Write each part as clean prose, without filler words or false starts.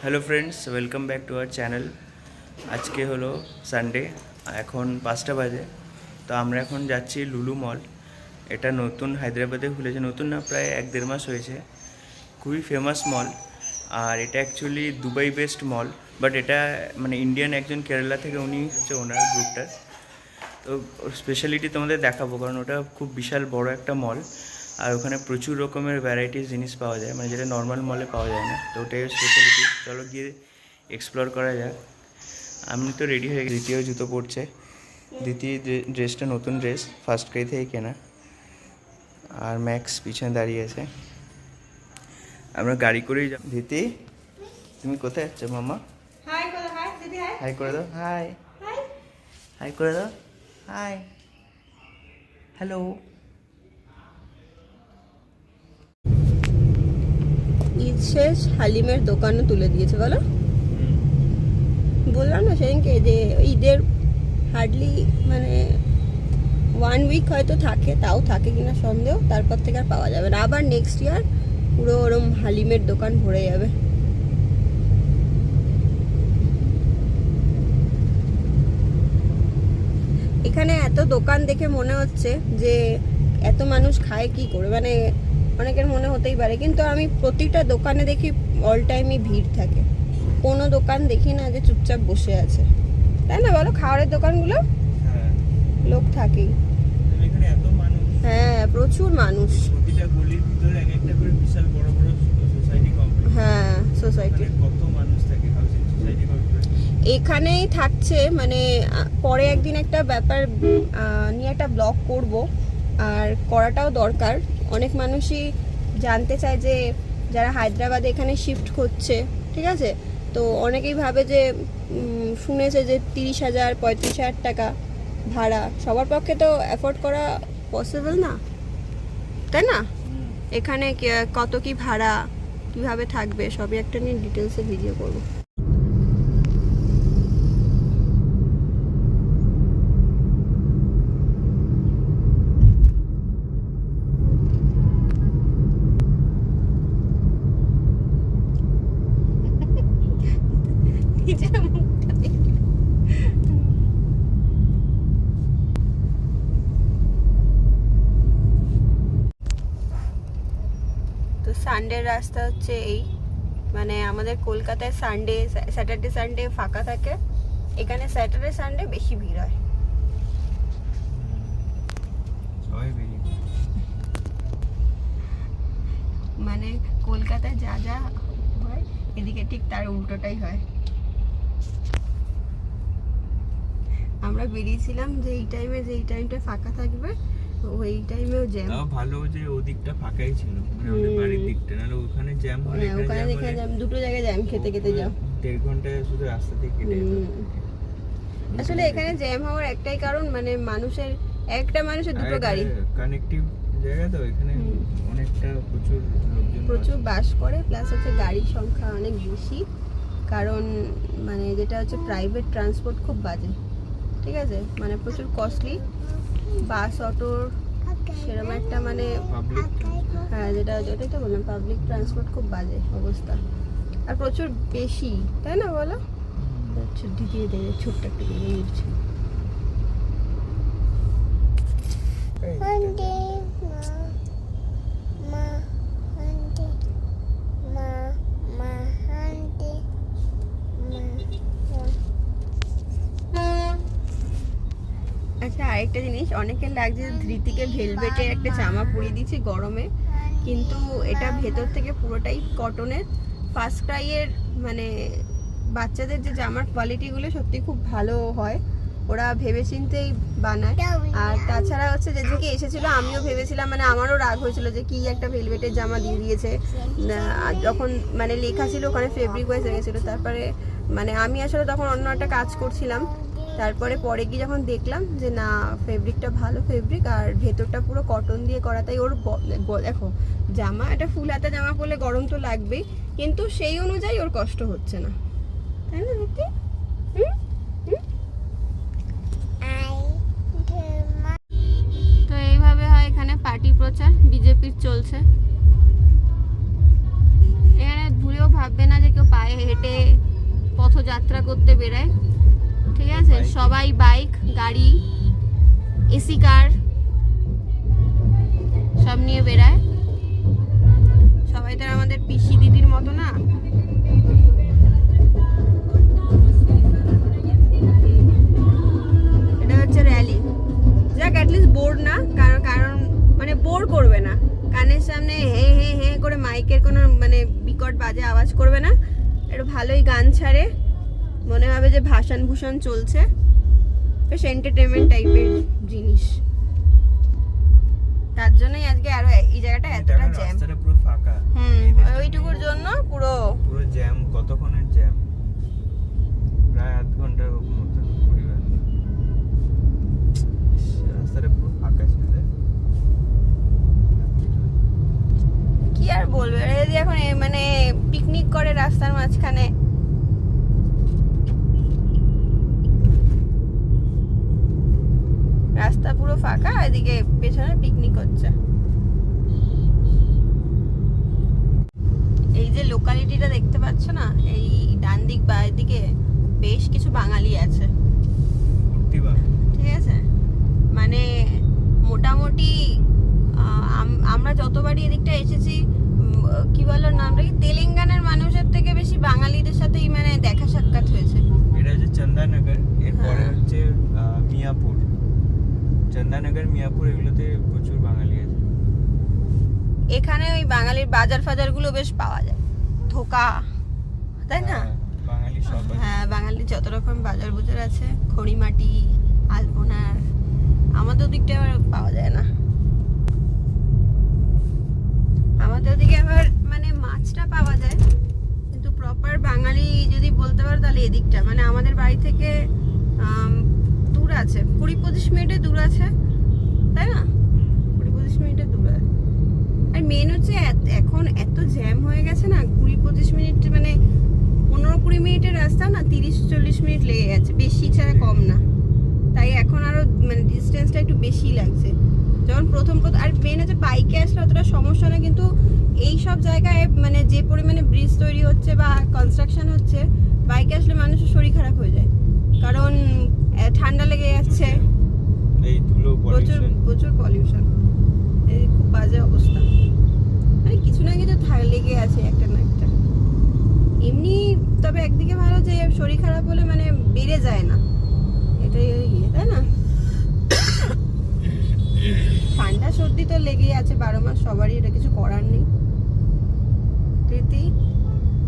Hello friends, welcome back to our channel. আজকে হলো Sunday, এখন 5টা বাজে। তো আমরা এখন যাচ্ছি লুলু মল। এটা নতুন হায়দ্রাবাদে খুলেছে, নতুন না, প্রায় 1-1.5 মাস হয়েছে। খুবই ফেমাস মল। আর এটা actually Dubai based mall, but এটা মানে ইন্ডিয়ান একজন কেরালা থেকে, উনি হচ্ছে ওনার গ্রুপটার। তো স্পেশালিটি তোমাদের দেখাবো, কারণ ওটা খুব বিশাল বড় একটা মল। আর ওখানে প্রচুর রকমের ভ্যারাইটিস জিনিস পাওয়া যায়, মানে যেটা নর্মাল মলে পাওয়া যায় না। তো ওটাই স্পেশালিটি। চলো গিয়ে এক্সপ্লোর করা যাক। আমি তো রেডি হয়ে গেছি, দ্বিতীয় জুতো পড়ছে। দ্বিতীয় ড্রেসটা নতুন ড্রেস, ফার্স্ট ক্রাই থেকে কেনা। আর ম্যাক্স পিছনে দাঁড়িয়ে আছে। আমরা গাড়ি করেই যাব। দিতি, তুমি কোথায় যাচ্ছ মামা? হাই করে হাই দিদি হাই হাই করে দাও। হাই হাই হাই করে দাও। High, hello. ঈদ শেষ, হালিমের দোকানও তুলে দিয়েছে। বলো, বললাম না সেদিনকে যে ঈদের হার্ডলি মানে 1 উইক হয়তো থাকে, তাও থাকে কিনা সন্দেহ। তারপর থেকে আর পাওয়া যাবে না। আবার নেক্সট ইয়ার পুরো ওরম হালিমের দোকান ভরে যাবে। এখানে এত দোকান দেখে মনে হচ্ছে যে এত মানুষ খায় কি করে, মানে অনেকের মনে হতেই পারে, কিন্তু আমি প্রতিটা দোকানে দেখি অল টাইমই ভিড় থাকে। কোনো দোকান দেখি না যে চুপচাপ বসে আছে, তাই না বলো? খাবারের দোকানগুলো লোক থাকেই। এখানে এত মানুষ, হ্যাঁ, প্রচুর মানুষ। প্রতিটা গলির ভিতরে এক একটা করে বিশাল বড় বড় সোসাইটি কমপ্লেক্স। হ্যাঁ, সোসাইটি। কত মানুষ থাকে হাউজিং সোসাইটি কমপ্লেক্স। এখানেই থাকছে, মানে পরে একদিন একটা ব্যাপার নিয়ে একটা ব্লগ করব, আর করাটাও দরকার। অনেক মানুষই জানতে চায় যে যারা হায়দ্রাবাদে এখানে শিফট করছে, ঠিক আছে, তো অনেকেই ভাবে যে শুনেছে যে 30,000 35,000 টাকা ভাড়া, সবার পক্ষে তো অ্যাফোর্ড করা পসিবল না, তাই না? এখানে কত কি ভাড়া, কিভাবে থাকবে, সবই একটা নিয়ে ডিটেলসে ভিডিও করব। তো সানডের রাস্তা হচ্ছে এই, মানে আমাদের কলকাতায় স্যাটারডে সানডে ফাঁকা থাকে, এখানে স্যাটারডে সানডে বেশি ভিড় হয়। মানে কলকাতায় যা যা হয় এদিকে ঠিক তার উল্টোটাই হয়। আমরা বেরিয়েছিলাম যে এই টাইমে, যে এই টাইমটা ফাঁকা থাকবে, ওই টাইমেও জ্যাম। তাও ভালো যে ওদিকটা ফাঁকাই ছিল, মানে আমাদের বাড়ির দিকটা, নাহলে ওখানে জ্যাম হলে, ওখানে দেখে জ্যাম, দুটো জায়গায় জ্যাম খেতে খেতে যাও। 1.5 ঘন্টায় শুধু রাস্তা থেকে কেটে যেত। আসলে এখানে জ্যাম হওয়ার একটাই কারণ, মানে মানুষের দুটো গাড়ি। কানেক্টিভ জায়গা তো, এখানে অনেকটা প্রচুর বাস করে, প্লাস হচ্ছে গাড়ির সংখ্যা অনেক বেশি। কারণ মানে যেটা হচ্ছে প্রাইভেট ট্রান্সপোর্ট খুব বাজে, ঠিক আছে, মানে প্রচুর কস্টলি। বাস অটোর সেরকম একটা মানে, হ্যাঁ যেটা ওটাই তো বললাম, পাবলিক ট্রান্সপোর্ট খুব বাজে অবস্থা, আর প্রচুর বেশি, তাই না বলো? ছুটি দিয়ে দেবে, ছোট্ট একটা করে উঠছে। আচ্ছা, আরেকটা জিনিস অনেকের লাগছে, ধৃতিকে ভেলভেটের একটা জামা পরিয়ে দিয়েছি গরমে, কিন্তু এটা ভেতর থেকে পুরোটাই কটনের। ফার্স্ট ক্রাইয়ের মানে বাচ্চাদের যে জামার কোয়ালিটিগুলো সত্যি খুব ভালো হয়, ওরা ভেবেচিন্তেই বানায়। আর তাছাড়া হচ্ছে যেদিনকে এসেছিলো আমিও ভেবেছিলাম, মানে আমারও রাগ হয়েছিল যে কি একটা ভেলভেটের জামা দিয়ে দিয়েছে, যখন মানে লেখা ছিল ওখানে ফেব্রিক ওয়াইজ লেগেছিলো। তারপরে মানে আমি আসলে তখন অন্য একটা কাজ করছিলাম, তারপরে পরে গিয়ে যখন দেখলাম যে না, ফেব্রিকটা ভালো ফেব্রিক, আর ভেতরটা পুরো কটন দিয়ে করা, তাই ওর দেখো জামা, একটা ফুল হাতা জামা পরলে গরম তো লাগবেই, কিন্তু সেই অনুযায়ী ওর কষ্ট হচ্ছে না, তাই না দিদি? তো এইভাবে হয় এখানে পার্টি প্রচার বিজেপির চলছে। এখানে ঘুরেও ভাববে না যে কেউ পায়ে পায়ে হেঁটে পথযাত্রা করতে বেরায়, ঠিক আছে? সবাই বাইক, গাড়ি, এসি কার সব নিয়ে বেরায়। সবাই তো আমাদের পিসি দিদির মতো না। এটা হচ্ছে র্যালি। যাক, অ্যাটলিস্ট বোর না, কারণ মানে বোর করবে না। কানের সামনে হে হে হে করে মাইকের কোনো মানে বিকট বাজে আওয়াজ করবে না। একটু ভালোই গান ছাড়ে, মনে হবে যে ভাষণ ভূষণ চলছে, বেশ এন্টারটেনমেন্ট টাইপের জিনিস। তার জন্যই আজকে আরো এই জায়গাটা এতটা জ্যাম। রাস্তাটা পুরো ফাঁকা। ওইটুকুর জন্য পুরো জ্যাম। কতক্ষণের জ্যাম? প্রায় আধ ঘন্টার মতো পরিবার। রাস্তাটা পুরো ফাঁকা ছিল। কি আর বলবো, এরা যদি এখন মানে পিকনিক করে রাস্তার মাঝখানে, রাস্তা পুরো ফাঁকা, এদিকে পেছনে পিকনিক হচ্ছে। এই যে লোকালিটিটা দেখতে পাচ্ছ না, এই ডান দিক বা দিকে বেশ কিছু বাঙালি আছে, ঠিক আছে? মানে মোটামুটি আমরা যতবারই এদিকটা এসেছি, কি বলো নামটা কি, তেলেঙ্গানার মানুষের থেকে বেশি বাঙালিদের সাথেই মানে দেখা সাক্ষাৎ হয়েছে। এটা হচ্ছে চন্দানগর, এরপরে হচ্ছে মিয়াপুর। চন্দানগর, মিয়াপুর, এগুলোতে প্রচুর বাঙালি আছে। এখানে ওই বাঙালির বাজার ফাজার গুলো বেশ পাওয়া যায়, ধোকা, তাই না? বাঙালি সব। হ্যাঁ, বাঙালির যত রকম বাজার বুজার আছে, খড়িমাটি, আলপনার, আমাদের ওদিকটা আবার পাওয়া যায় না। আমাদের ওদিকে আবার মানে মাছটা পাওয়া যায়, কিন্তু প্রপার বাঙালি যদি বলতে পারো তাহলে এদিকটা, মানে আমাদের বাড়ি থেকে দূর আছে, 20-25 মিনিটের দূর আছে, তাই না? 20-25 মিনিটের দূর আছে। আর মেন হচ্ছে এখন এত জ্যাম হয়ে গেছে না, 20-25 মিনিট মানে 15-20 মিনিটের রাস্তা না 30-40 মিনিট লেগে যাচ্ছে, বেশি ছাড়া কম না। তাই এখন আরো মানে ডিস্টেন্সটা একটু বেশি লাগছে। যখন প্রথম আর মেন হচ্ছে বাইকে আসলে অতটা সমস্যা না, কিন্তু এই সব জায়গায় মানে যে পরিমাণে ব্রিজ তৈরি হচ্ছে বা কনস্ট্রাকশন হচ্ছে, বাইকে আসলে মানুষের শরীর খারাপ হয়ে যায়, কারণ ঠান্ডা লেগে যাচ্ছে, এই ধুলো, প্রচুর পলিউশন, এই খুব বাজে অবস্থা। মানে কিছু না কিছু লেগে আছে একটা না একটা। এমনি তবে একদিকে ভালো যে শরীর খারাপ হলে মানে বেড়ে যায় না, এটাই ইয়ে, তাই না? ঠান্ডা সর্দি তো লেগেই আছে 12 মাস সবারই, এটা কিছু করার নেই।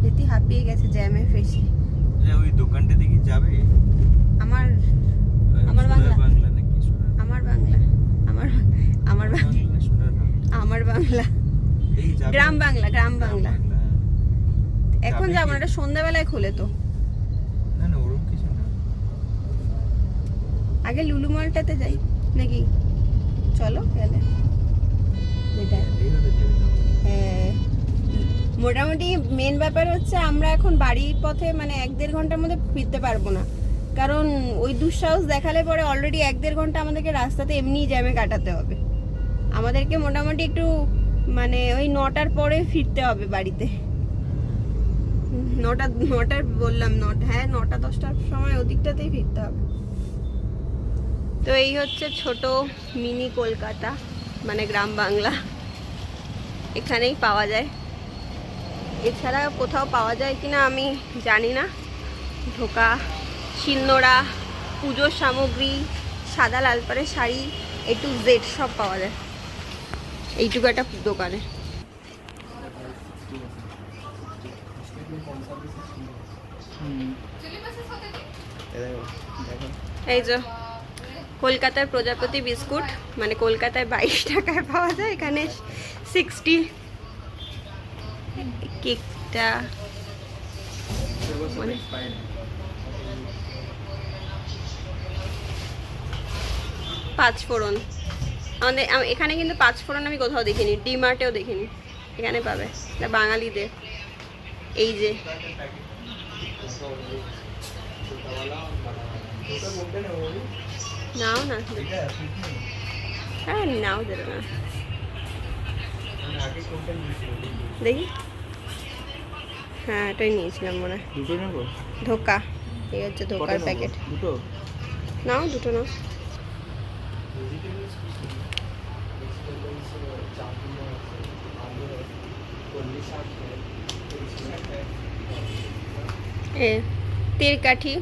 রীতি হাঁপিয়ে গেছে জ্যামে ফেসে। ওই দোকানটা দেখি যাবে। আমার বাংলা নাকি আমার বাংলা গ্রাম বাংলা। এখন যাবো না, এটা সন্ধ্যাবেলায় খুলে তো। না ওরকম কিছু না, আগে লুলু মলটাতে যাই নাকি? চলো গেলে হ্যাঁ। মোটামুটি মেন ব্যাপার হচ্ছে আমরা এখন বাড়ির পথে মানে 1-1.5 ঘন্টার মধ্যে ফিরতে পারবো না, কারণ ওই দুঃসাহস দেখালে পরে অলরেডি 1-1.5 ঘন্টা আমাদেরকে রাস্তাতে এমনি জ্যামে কাটাতে হবে। আমাদেরকে মোটামুটি একটু মানে ওই 9টার পরে ফিরতে হবে বাড়িতে। 9টার বললাম, 9টা-10টার সময় ওদিকটাতেই ফিরতে হবে। তো এই হচ্ছে ছোট মিনি কলকাতা, মানে গ্রাম বাংলা, এখানেই পাওয়া যায়। এছাড়া কোথাও পাওয়া যায় কিনা আমি জানি না। ধোকা, শিলনোড়া, পুজোর সামগ্রী, সাদা লাল পাড়ের শাড়ি, A to Z সব পাওয়া যায় এইটুকু একটা দোকানে। এই যে কলকাতার প্রজাপতি বিস্কুট, মানে কলকাতায় 22 টাকায় পাওয়া যায়, এখানে 60। কেকটা মানে 5 ফোড়ন, আমাদের এখানে কিন্তু 5 ফোড়ন আমি কোথাও দেখিনি, ডিমার্টেও দেখিনি, এখানে পাবে, এটা বাঙালিদের। এই যে নাও না, হ্যাঁ নাও দেবে না, দেখি হ্যাঁ এটাই নিয়েছিলাম মনে হয়। দুটো নেবো? ধোকা, এই হচ্ছে ধোকার প্যাকেট। দুটো নাও, দুটো নাও। এ তেরকাঠি,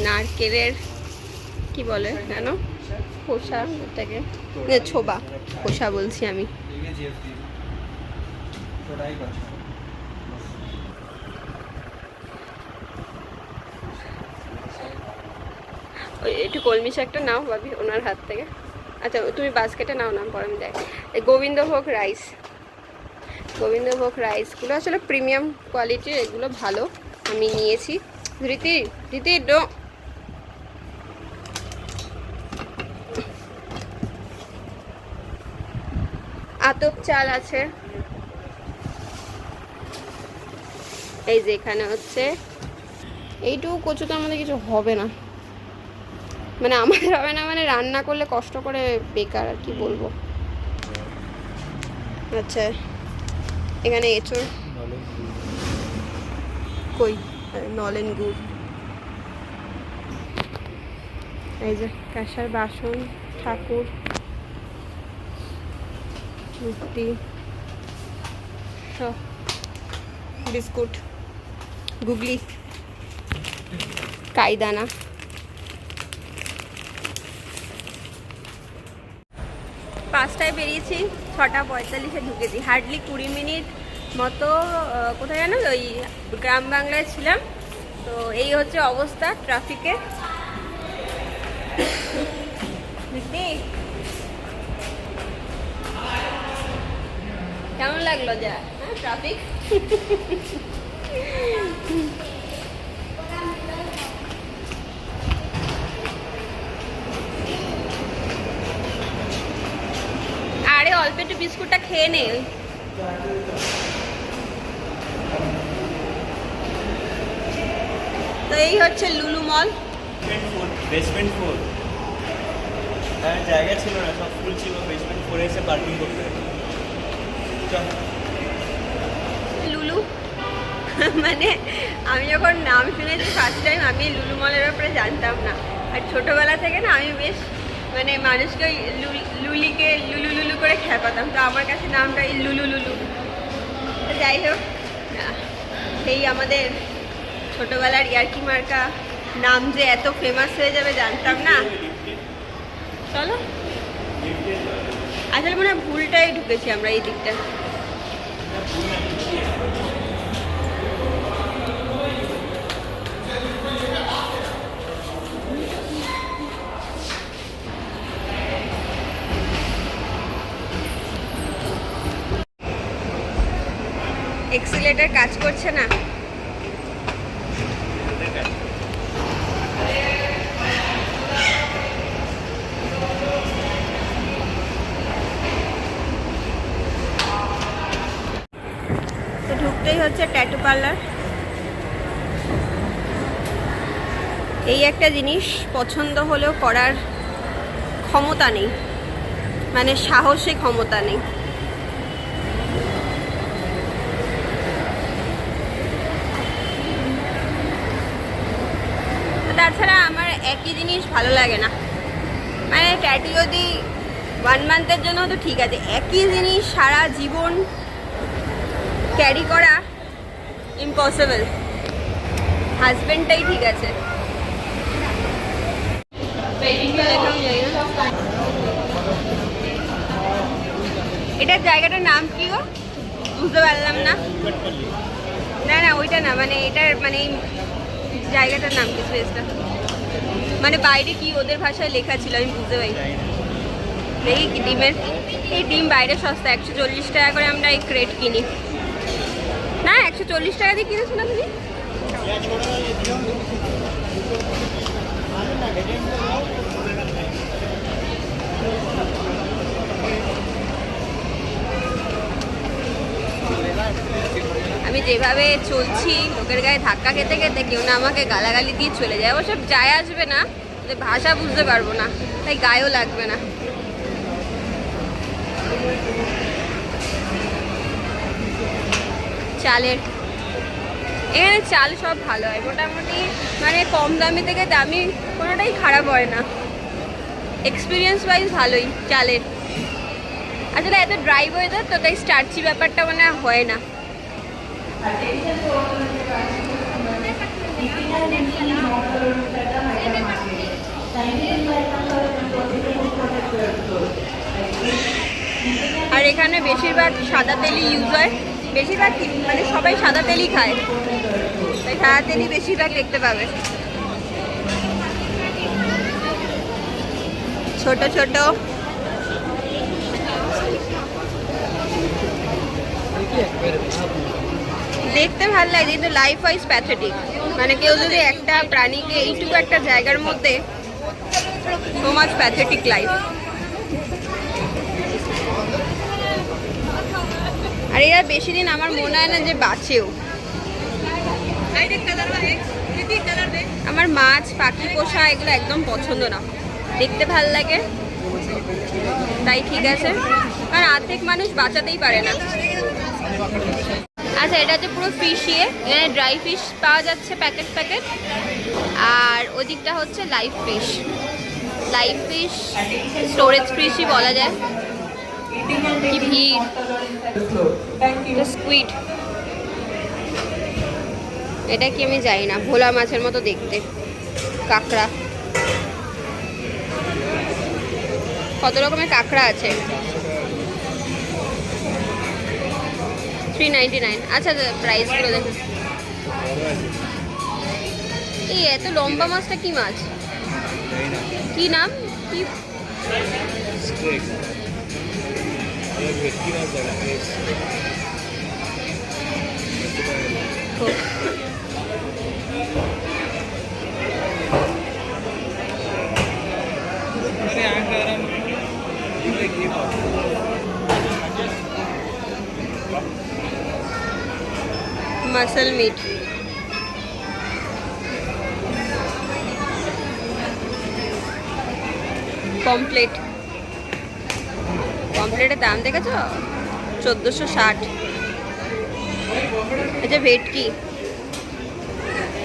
নারকেলের কি বলে কেন খোসা, ওটাকে ছোবা খোসা বলছি আমি। ওই একটু কলমি শাকটা নাও ভাবি ওনার হাত থেকে। আচ্ছা তুমি বাস্কেটে নাও, নাম পরে আমি দেখ। এই গোবিন্দভোগ রাইস, গোবিন্দভোগ রাইসগুলো আসলে প্রিমিয়াম কোয়ালিটির, এগুলো ভালো, আমি নিয়েছি। ধৃতি ধৃতি ডো, আতপ চাল আছে। এই যে এখানে হচ্ছে এইটুকু কচু, তো আমাদের কিছু হবে না, মানে আমাদের হবে না, মানে রান্না করলে কষ্ট করে বেকার, আর কি বলবো। আচ্ছা এখানে এঁচড়, কই নলেন গুড়, এই যে কাঁসার বাসন, ঠাকুর, মূর্তি, সব, বিস্কুট, গুগলি, কাইদানা। পাঁচটায় বেরিয়েছি, 6:45-এ ঢুকেছি, হার্ডলি 20 মিনিট মতো কোথায় জানো ওই গ্রাম বাংলায় ছিলাম। তো এই হচ্ছে অবস্থা ট্রাফিকে। কেমন লাগলো যা ট্রাফিক? আরে অল্প একটু বিস্কুটটা খেয়ে নে। তো এই হচ্ছে লুলু মল। বেসমেন্ট 4 জায়গা ছিল না, সব ফুল ছিল, বেসমেন্ট 4 এসে পার্কিং করতে। লুলু মানে আমি যখন নাম শুনেছি ফার্স্ট টাইম, আমি লুলু মলের ব্যাপারে জানতাম না। আর ছোটবেলা থেকে না আমি বেশ মানে মানুষকে ওই লুলিকে লুলু লুলু করে খেপাতাম, তো আমার কাছে নামটা এই লুলু লুলু। তো যাই হোক, সেই আমাদের ছোটবেলার ইয়ার্কি মার্কা নাম যে এত ফেমাস হয়ে যাবে জানতাম না। চলো, আসলে মনে হয় ভুলটাই ঢুকেছি আমরা এই দিকটা। এক্সিলেটার কাজ করছে না। তো ঢুকতেই হচ্ছে ট্যাটু পার্লার। এই একটা জিনিস পছন্দ হলেও করার ক্ষমতা নেই, মানে সাহসী ক্ষমতা নেই। তাছাড়া আমার একই জিনিস ভালো লাগে না, মানে ট্যাটু যদি 1 মান্থের জন্য তো ঠিক আছে, একই জিনিস সারা জীবন ক্যারি করা ইম্পসিবল। হাজবেন্ডটাই ঠিক আছে। এটার জায়গাটার নাম কি গো? বুঝতে পারলাম না। না না ওইটা না, মানে এটার মানে জায়গাটার নাম কি, স্পেসটা মানে বাইরে কি ওদের ভাষায় লেখা ছিল আমি বুঝতে পারি। দেখি কি ডিমের, এই ডিম বাইরে সস্তা, 140 টাকা করে আমরা এই ক্রেট কিনি। না 140 টাকা দিয়ে কিনেছো না তুমি? আমি যেভাবে চলছি লোকের গায়ে ধাক্কা খেতে খেতে কেউ না আমাকে গালাগালি দিয়ে চলে যায়, ওসব যায় আসবে না, ভাষা বুঝতে পারবো না, তাই গায়েও লাগবে না। চালের, এখানে চাল সব ভালো হয় মোটামুটি, মানে কম দামি থেকে দামি কোনোটাই খারাপ হয় না, এক্সপিরিয়েন্স ওয়াইজ ভালোই চালের। আসলে এত ড্রাই ওয়েদার তো তাই স্টার্চি ব্যাপারটা মানে হয় না। আর এখানে বেশিরভাগ সাদা তেলই ইউজ হয়, বেশিরভাগ মানে সবাই সাদা তেলই খায়, তাই সাদা তেলই বেশিরভাগ দেখতে পাবে। ছোট ছোট দেখতে ভালো লাগে কিন্তু লাইফ ওয়াইজ প্যাথেটিক, মানে কেউ যদি একটা প্রাণীকে এইটুকু একটা জায়গার মধ্যে, সো মাচ প্যাথেটিক লাইফ। আর এরা বেশি দিন আমার মনে হয় না যে বাঁচেও। আমার মাছ পাখি পোষা এগুলো একদম পছন্দ না, দেখতে ভাল লাগে তাই ঠিক আছে, কারণ অর্ধেক মানুষ বাঁচাতেই পারে না। আচ্ছা, এটা হচ্ছে পুরো ফিশ ইয়ে, এখানে ড্রাই ফিশ পাওয়া যাচ্ছে প্যাকেট প্যাকেট, আর ওদিকটা হচ্ছে live fish. Live fish storage ফিশই বলা যায়। কি ভিড়! স্কুইড, এটা কি আমি জানি না, ভোলা মাছের মতো দেখতে। কাঁকড়া, কত রকমের কাঁকড়া আছে। 399। আচ্ছা, প্রাইসগুলো দেখুন। এই এত লম্বা মাছটা কি মাছ, কি নাম কি? মাসল মিট, পমপ্লেট, পমপ্লেটের দাম দেখেছ 1460। আচ্ছা, ভেটকি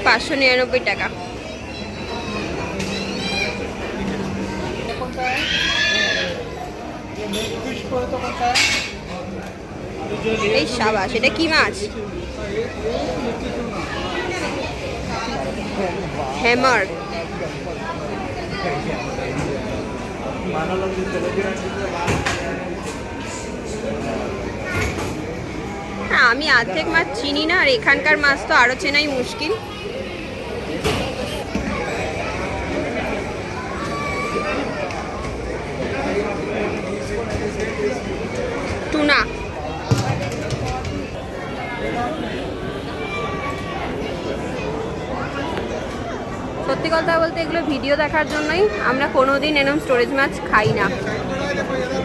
599 টাকা। এই সাবাস, এটা কি মাছ? হ্যামার। আমি অর্ধেক মাছ চিনি না, আর এখানকার মাছ তো আরো চেনাই মুশকিল। টুনা, সত্যি কথা বলতে এগুলো ভিডিও দেখার জন্যই, আমরা কোনোদিন এরকম স্টোরেজ মাছ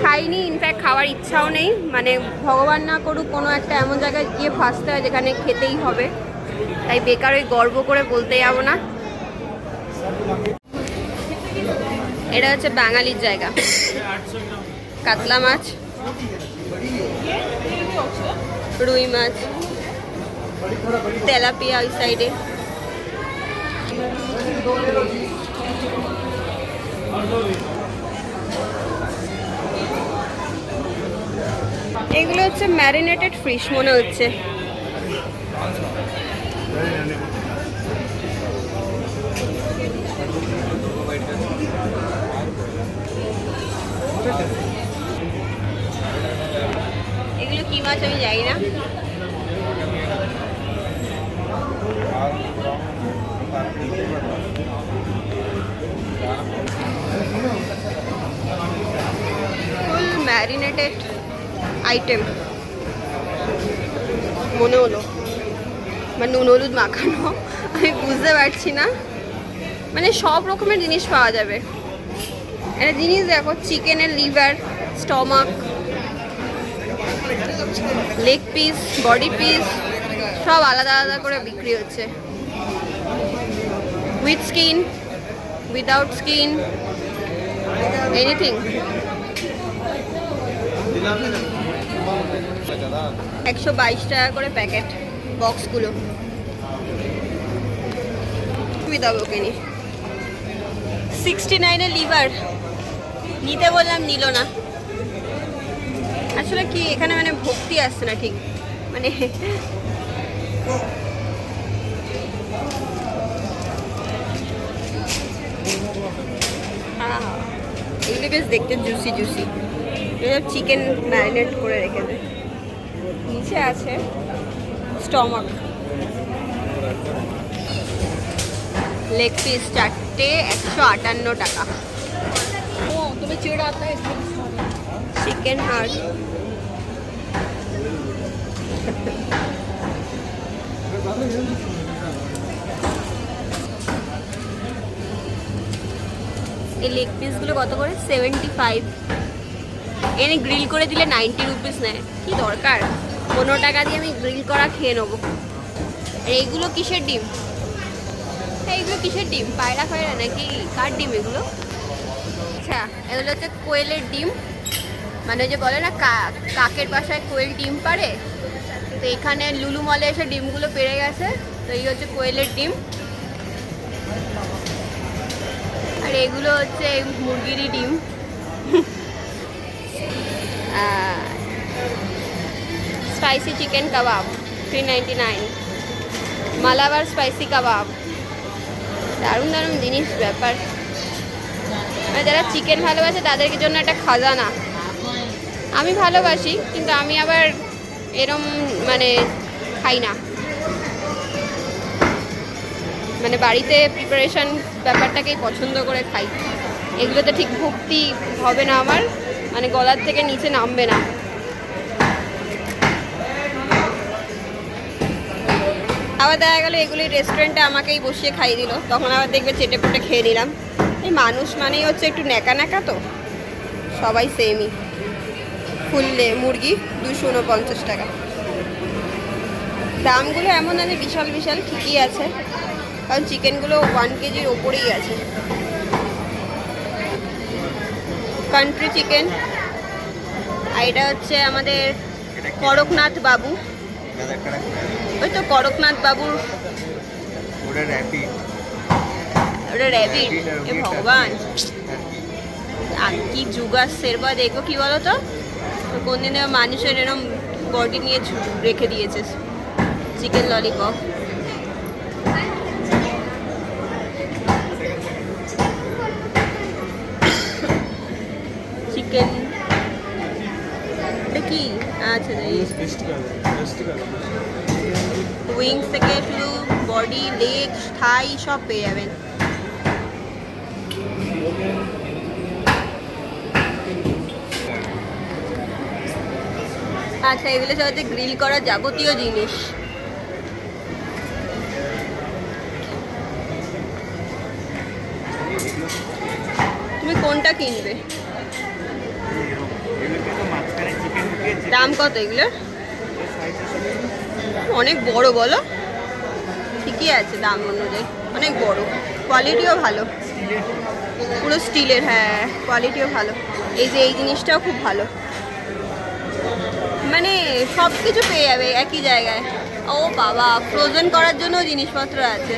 খাইনি, ইনফ্যাক্ট খাওয়ার ইচ্ছাও নেই। মানে ভগবান না করুক কোনো একটা এমন জায়গায় গিয়ে ফাঁসতে হয় যেখানে খেতেই হবে, তাই বেকার ওই গর্ব করে বলতে যাবো না। এটা হচ্ছে বাঙালির জায়গা। কাতলা মাছ, রুই মাছ, তেলাপিয়া ওই সাইডে। এগুলো হচ্ছে ম্যারিনেটেড ফিশ মনে হচ্ছে। এগুলো কি মাছ আমি জানি না। ফুল ম্যারিনেটেড আইটেম মনে হলো, মানে নুন হলুদ মাখানো, আমি বুঝতে পারছি না। মানে সব রকমের জিনিস পাওয়া যাবে। একটা জিনিস দেখো, চিকেনের liver, stomach, leg piece, body piece সব আলাদা আলাদা করে বিক্রি হচ্ছে। With skin, without skin, anything. 122 টাকা করে প্যাকেট বক্সগুলো। দাও ওকে নি 69 এর লিভার নিতে বললাম, নিল না। আসলে কি এখানে মানে ভক্তি আসছে না ঠিক, মানে এগুলো বেশ দেখতে জুসি জুসি। চিকেন ম্যারিনেট করে রেখে দেয়। নিচে আছে স্টমাক, লেগ পিস 4টে 158 টাকা। চিকেন হার্ট এই লেগ পিসগুলো কত করে? 75। এনে গ্রিল করে দিলে 90 রুপিস নেয়। কি দরকার, 15 টাকা দিয়ে আমি গ্রিল করা খেয়ে নেবো। আর এইগুলো কিসের ডিম? এইগুলো কিসের ডিম? পায়রা ফায়রা নাকি কার ডিম এগুলো? আচ্ছা, এগুলো হচ্ছে কোয়েলের ডিম, মানে ওই যে বলে না কাকের বাসায় কোয়েল ডিম পারে, তো এখানে লুলু মলে এসে ডিমগুলো পেড়ে গেছে। তো এই হচ্ছে কোয়েলের ডিম। আর এগুলো হচ্ছে মুরগিরই ডিম। স্পাইসি চিকেন কাবাব 399, মালাবার স্পাইসি কাবাব। দারুণ দারুণ জিনিস ব্যাপার, মানে যারা চিকেন ভালোবাসে তাদের জন্য একটা খাজানা। আমি ভালোবাসি, কিন্তু আমি আবার এরম মানে খাই না, মানে বাড়িতে প্রিপারেশন ব্যাপারটাকেই পছন্দ করে খাই। এগুলোতে ঠিক ভক্তি হবে না আমার, মানে গলার থেকে নিচে নামবে না। আবার দেখা গেলো এগুলি রেস্টুরেন্টে আমাকেই বসিয়ে খাইয়ে দিল, তখন আবার দেখবে চেটে পুটে খেয়ে নিলাম। এই মানুষ মানেই হচ্ছে একটু ন্যাকা ন্যাকা, তো সবাই সেমই। ফুললে মুরগি 249 টাকা। দামগুলো এমন আছে বিশাল বিশাল, ঠিকই আছে, কারণ চিকেনগুলো 1 কেজির ওপরেই আছে। কান্ট্রি চিকেন, আর এটা হচ্ছে আমাদের করকনাথ বাবু। ওই তো করকনাথ বাবুর, ওটা র্যাবিট। এ ভগবান, আর কি যুগ আসছে এরপর দেখবো। কি বলো তো, কোন দিনে মানুষের এরকম বডি নিয়ে রেখে দিয়েছে। চিকেন ললিপপ, চিকেন এটা কি? আচ্ছা, উইংস থেকে শুধু বডি, লেগ, থাই সব পেয়ে যাবেন। আচ্ছা, এগুলো সব হচ্ছে গ্রিল করা যাবতীয় জিনিস। তুমি কোনটা কিনবে? দাম কত এগুলোর? অনেক বড় বলো, ঠিকই আছে দাম অনুযায়ী, অনেক বড়। কোয়ালিটিও ভালো, পুরো স্টিলের। হ্যাঁ, কোয়ালিটিও ভালো। এই যে এই জিনিসটাও খুব ভালো, মানে সব কিছু পেয়ে যাবে একই জায়গায়। ও বাবা, ফ্রোজেন করার জন্য জিনিসপত্র আছে।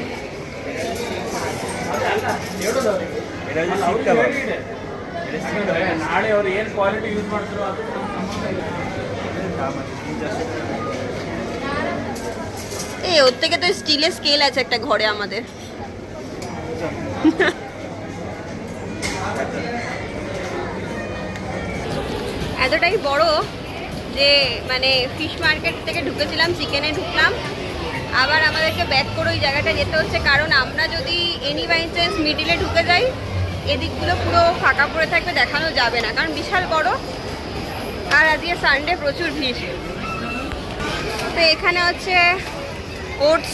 এই ওর থেকে তো স্টিলের স্কেল আছে একটা ঘরে আমাদের। এতটাই বড় যে মানে ফিশ মার্কেট থেকে ঢুকেছিলাম, চিকেনে ঢুকলাম, আবার আমাদেরকে ব্যাক করে ওই জায়গাটা যেতে হচ্ছে, কারণ আমরা যদি এনি বাই চান্স মিডিলে ঢুকে যাই, এদিকগুলো পুরো ফাঁকা পড়ে থাকবে, দেখানো যাবে না, কারণ বিশাল বড়। আর আজকে সানডে, প্রচুর ভিড়। তো এখানে হচ্ছে ওটস,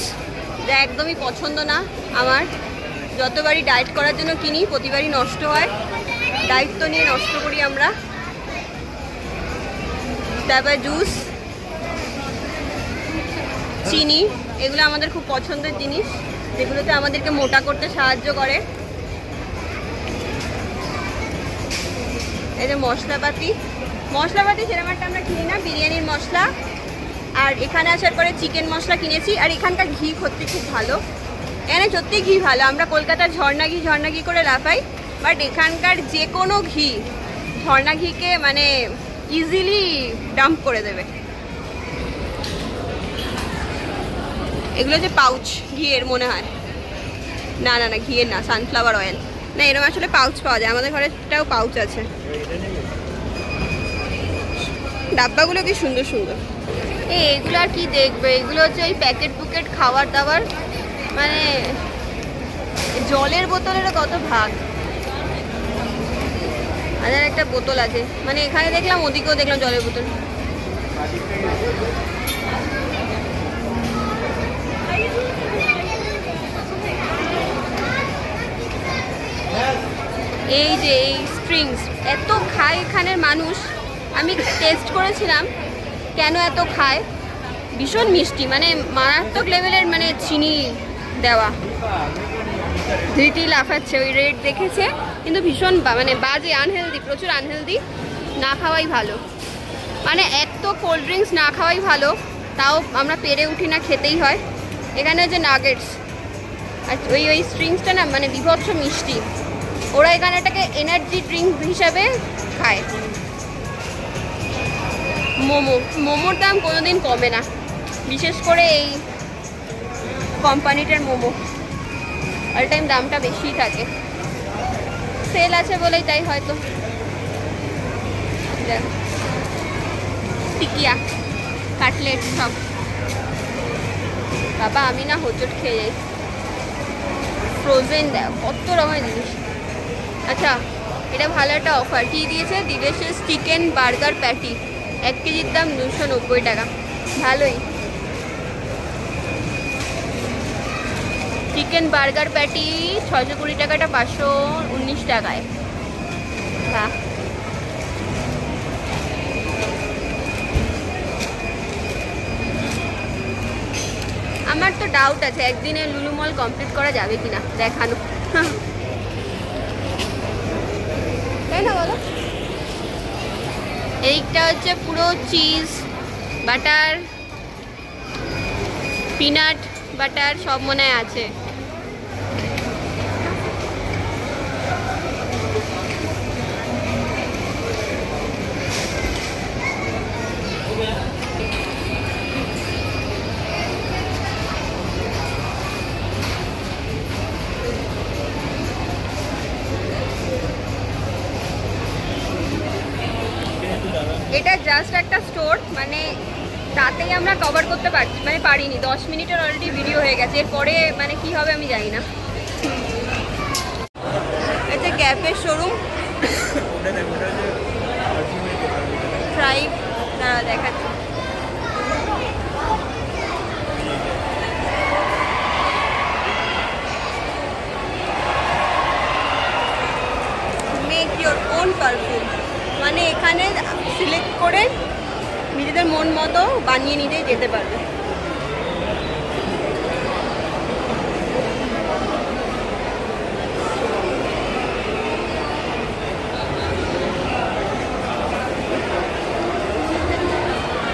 যা একদমই পছন্দ না আমার। যতবারই ডায়েট করার জন্য কিনি, প্রতিবারই নষ্ট হয়। ডায়েট তো নিয়ে নষ্ট করি আমরা। তারপরে জুস, চিনি, এগুলো আমাদের খুব পছন্দের জিনিস, যেগুলোতে আমাদেরকে মোটা করতে সাহায্য করে। এই যে মশলাপাতি, মশলাপাতি সেরকম একটা আমরা কিনি না, বিরিয়ানির মশলা আর এখানে আসার পরে চিকেন মশলা কিনেছি। আর এখানকার ঘি সত্যি খুব ভালো, এখানে সত্যি ঘি ভালো। আমরা কলকাতার ঝর্ণা ঘি করে লাফাই, বাট এখানকার যে কোনো ঘি ঝর্ণা ঘিকে মানে ইজিলি ডাম্প করে দেবে। এগুলো যে পাউচ ঘিয়ের মনে হয়, না না না ঘিয়ের না, সানফ্লাওয়ার অয়েল না, এরকম আসলে পাউচ পাওয়া যায়। আমাদের ঘরেটাও পাউচ আছে। ডাব্বাগুলো কি সুন্দর সুন্দর। এগুলো আর কি দেখবে, এগুলো হচ্ছে ওই প্যাকেট পুকেট খাবার দাবার, মানে জলের বোতলেরও কত ভাগ। হাজার একটা বোতল আছে, মানে এখানে দেখলাম ওদিকেও দেখলাম জলের বোতল। এই যে এই স্ট্রিংস এত খায় এখানের মানুষ, আমি টেস্ট করেছিলাম কেন এত খায়। ভীষণ মিষ্টি, মানে মারাত্মক লেভেলের, মানে চিনি দেওয়া। ধৃতি লাফাচ্ছে, ওই রেট দেখেছে, কিন্তু ভীষণ মানে বাজে, আনহেলদি, প্রচুর আনহেলদি। না খাওয়াই ভালো, মানে এত কোল্ড ড্রিঙ্কস না খাওয়াই ভালো, তাও আমরা পেরে উঠি না, খেতেই হয়। এখানে হচ্ছে নাগেটস আর ওই স্ট্রিংসটা না মানে বিভৎস মিষ্টি। ওরা এখানে এটাকে এনার্জি ড্রিঙ্ক হিসাবে খায়। মোমোর দাম কোনোদিন কমে না, বিশেষ করে এই কোম্পানিটার মোমো অল টাইম দামটা বেশিই থাকে। সেল আছে বলেই তাই হয়তো। টিকিয়া, কাটলেট সব। বাবা আমি না হোঁচট খেয়ে যাই। ফ্রোজেন দেয় কত রকমের জিনিস। আচ্ছা, এটা ভালো একটা অফার কী দিয়েছে, দিলেশিয়াস চিকেন বার্গার প্যাটি, 1 কেজির দাম 290 টাকা। ভালোই। চিকেন বার্গার প্যাটি 620 টাকাটা 519 টাকায়। বাহ। আমার তো ডাউট আছে একদিনে লুলু মল কমপ্লিট করা যাবে কিনা, দেখানো। তাই না বলো? এইটা হচ্ছে পুরো চিজ, বাটার, পিনাট বাটার সব মনে হয় আছে। এটা জাস্ট একটা স্টোর, মানে তাতেই আমরা কভার করতে পারছি, মানে পারিনি। 10 মিনিটের অলরেডি ভিডিও হয়ে গেছে, এরপরে মানে কি হবে আমি জানি না। এটা ক্যাফের শোরুম, ট্রাইব দেখাচ্ছি। মেক ইওর ওন পারফিউম, মানে এখানে সিলেক্ট করে নিজেদের মন মতো বানিয়ে নিতে যেতে পারবে।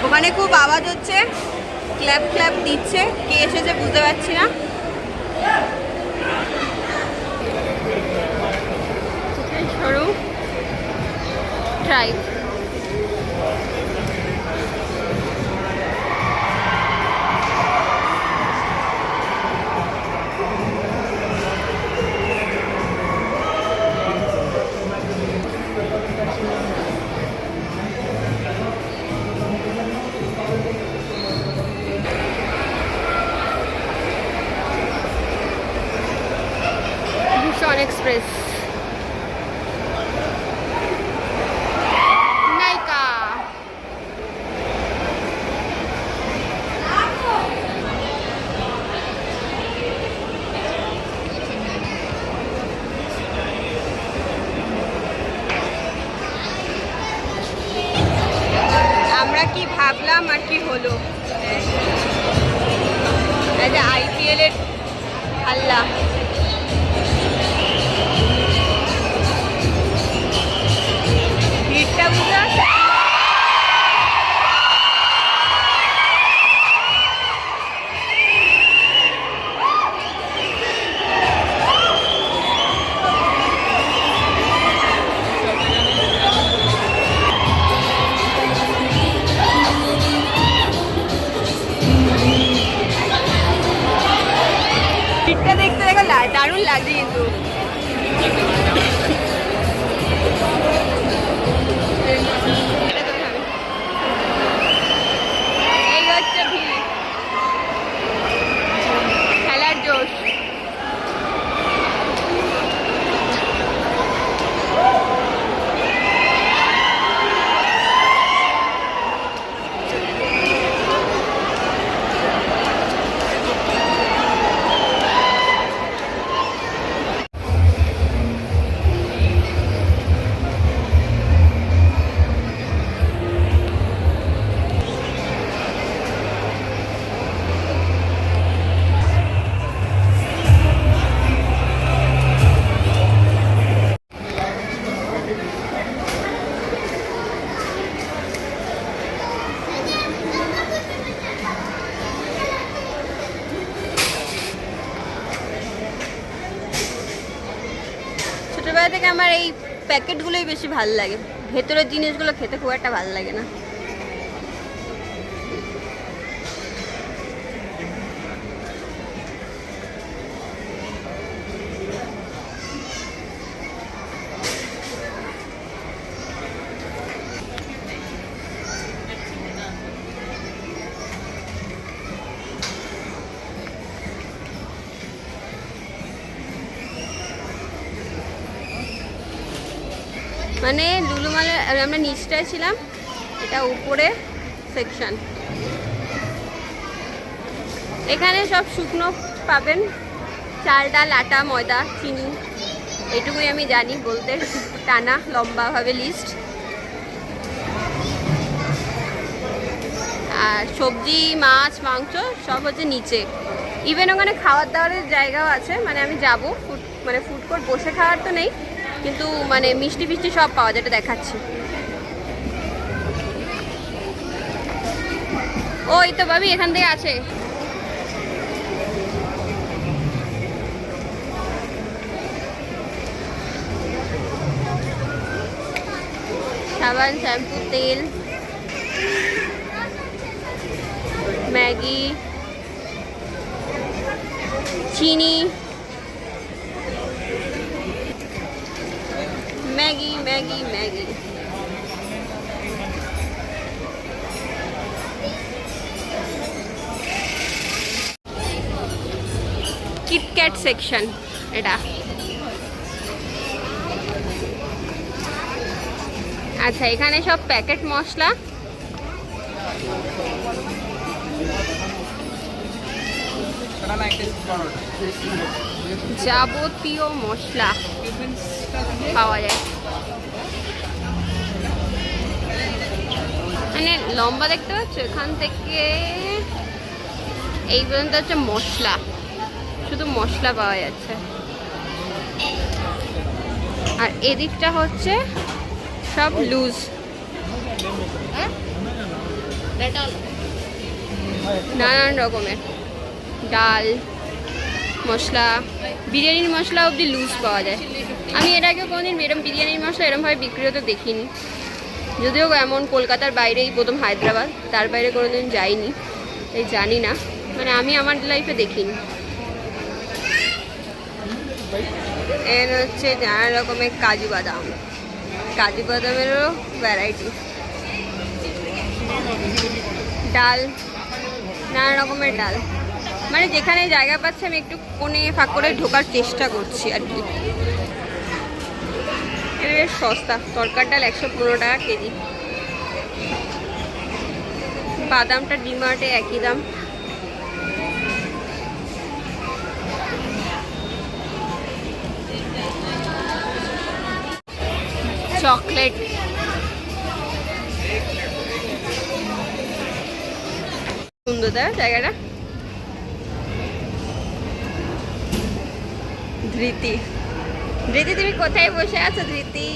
ওখানে খুব আওয়াজ হচ্ছে, ক্ল্যাপ ক্ল্যাপ দিচ্ছে, কে এসেছে বুঝতে পারছি না। Showroom tribe. Bhushan express, Nykaa. আমরা কি ভাবলাম আর কি হলো। IPL এর আল্লাহ, ভিড়টা বুঝতে আমার এই প্যাকেটগুলোই বেশি ভালো লাগে, ভেতরের জিনিসগুলো খেতে খুব একটা ভালো লাগে না। মানে লুলু মলে আমরা নিচটায় ছিলাম, এটা উপরে সেকশন। এখানে সব শুকনো পাবেন, চাল ডাল আটা ময়দা চিনি, এইটুকুই আমি জানি বলতে, টানা লম্বাভাবে লিস্ট। আর সবজি মাছ মাংস সব হচ্ছে নিচে। ইভেন ওখানে খাওয়ার দাওয়ারের জায়গাও আছে, মানে আমি যাবো মানে ফুড কোর্ট, বসে খাওয়ার তো নেই, কিন্তু মানে মিষ্টি ফিষ্টি সব পাওয়া যায়, এটা দেখাচ্ছি। ওই তো ভাবি এখান থেকে আছে। সাবান শ্যাম্পু তেল ম্যাগি চিনি Maggi Maggi Maggi KitKat section এটা। আচ্ছা এখানে সব প্যাকেট মশলা, যাবতীয় মশলা পাওয়া যায়। মানে লম্বা দেখতে পাচ্ছ, এখান থেকে এই পর্যন্ত হচ্ছে মশলা, শুধু মশলা পাওয়া যাচ্ছে। আর এদিকটা হচ্ছে সব লুজ, নানান রকমের ডাল মশলা, বিরিয়ানির মশলা অবধি লুজ পাওয়া যায়। আমি এর আগে কোনোদিন এরকম বিরিয়ানির মশলা এরকমভাবে বিক্রি হতে দেখিনি, যদিও এমন কলকাতার বাইরেই প্রথম হায়দ্রাবাদ, তার বাইরে কোনোদিন যাইনি তাই জানি না, মানে আমি আমার লাইফে দেখিনি। এর হচ্ছে নানা রকমের কাজু বাদাম, কাজু বাদামেরও ভ্যারাইটি, ডাল নানা রকমের ডাল, মানে যেখানে জায়গা পাচ্ছে আমি একটু কোণে ফাঁক করে ঢোকার চেষ্টা করছি আর কি। বেশ সস্তা, তরকার ডাল 115 টাকা কেজি, বাদামটা ডিমার্টে একই দাম। চকলেট সুন্দর তাই জায়গাটা। ধৃতি, ধৃতি তুমি কোথায় বসে আছো ধৃতি?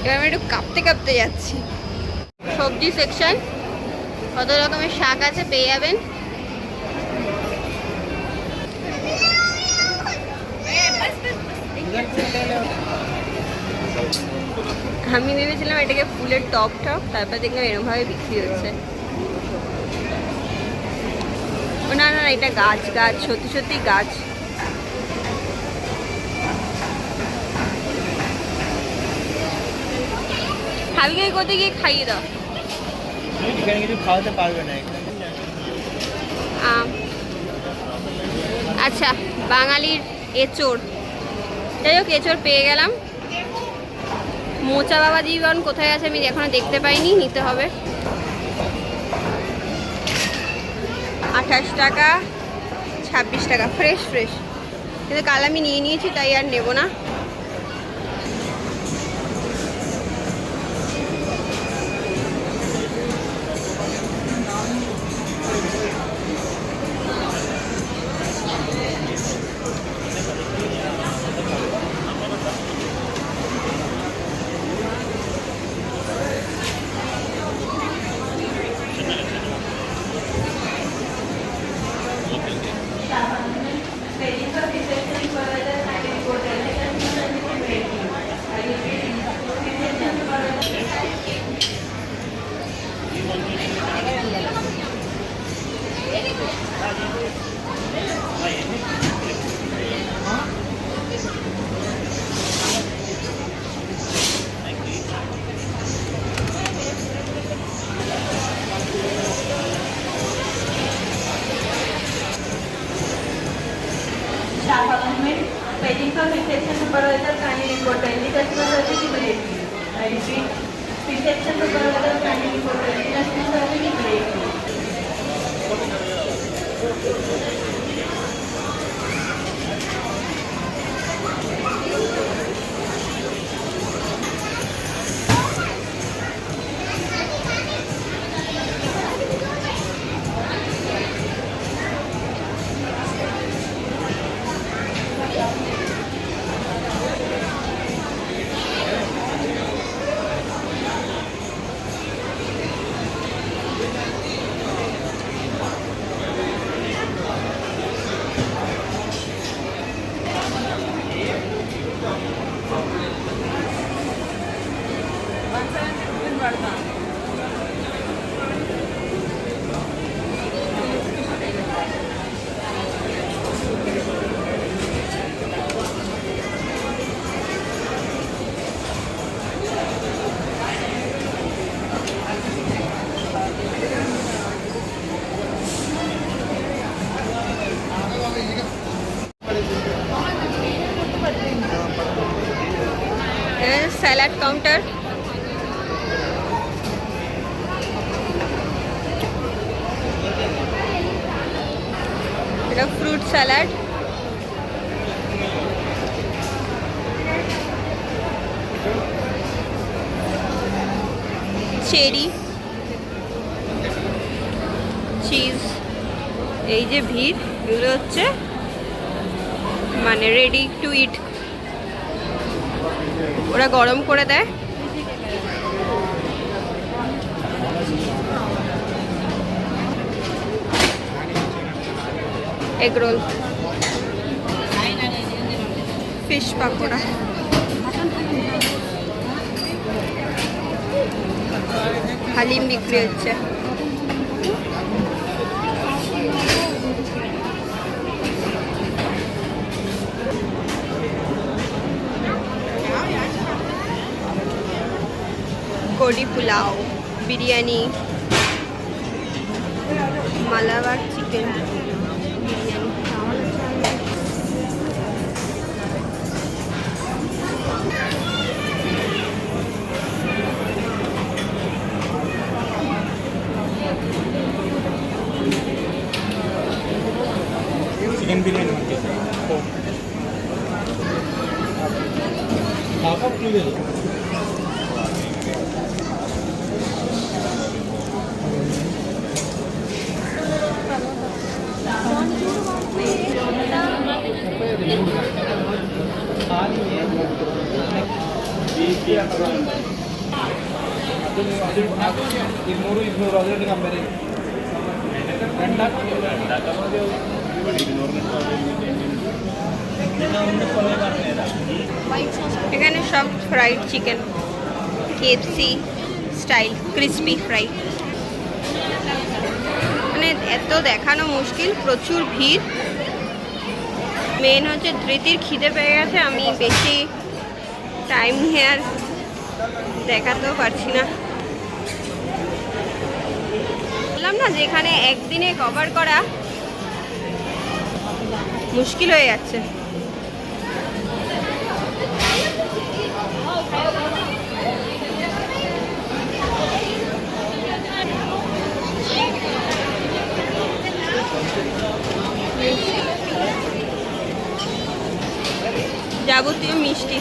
এবার আমি একটু কাঁপতে কাঁপতে যাচ্ছি। সবজি সেকশন, কত রকমের শাক আছে পেয়ে যাবেন। আমি ভেবেছিলাম এটাকে ফুলের টপ, তারপর দেখলাম এরকমভাবে বিক্রি হচ্ছে। না না এটা গাছ, গাছ সত্যি সত্যি গাছ। হালকা কোথায় গিয়ে খাইয়ে দাও, এখানে কিছু খাওয়াতে পারবে না। আচ্ছা বাঙালির এঁচোড়, যাই হোক এঁচোড় পেয়ে গেলাম। মোচা বাবা জীবন কোথায় আছে আমি এখনো দেখতে পাইনি, নিতে হবে। 28 টাকা 26 টাকা, ফ্রেশ ফ্রেশ, কিন্তু কাল আমি নিয়ে নিয়েছি তাই আর নেব না। Salad counter. এটা ফ্রুট স্যালাড, চেরি, চিজ। এই যে ভিড়, এগুলো হচ্ছে মানে রেডি টু ইট, ওরা গরম করে দেয়। Egg roll, fish pakora, haleem বিক্রি হচ্ছে। কোডি পোলাও, বিরিয়ানি, মালাবার চিকেন বিরিয়ানি। চিকেন বিরিয়ানি ಇಗ್ನೂರು ಆಲ್ರೆಡಿ ಕಂಪೇರಿ এখানে সব fried chicken, KFC style crispy fry. মানে এত দেখানো মুশকিল, প্রচুর ভিড়। মেন হচ্ছে ধৃতির খিদে পেয়ে গেছে, আমি বেশি টাইম নিয়ে আর দেখাতেও পারছি না। বললাম না যেখানে একদিনে কভার করা মুশকিল হয়ে যাচ্ছে। যাবতীয় মিষ্টি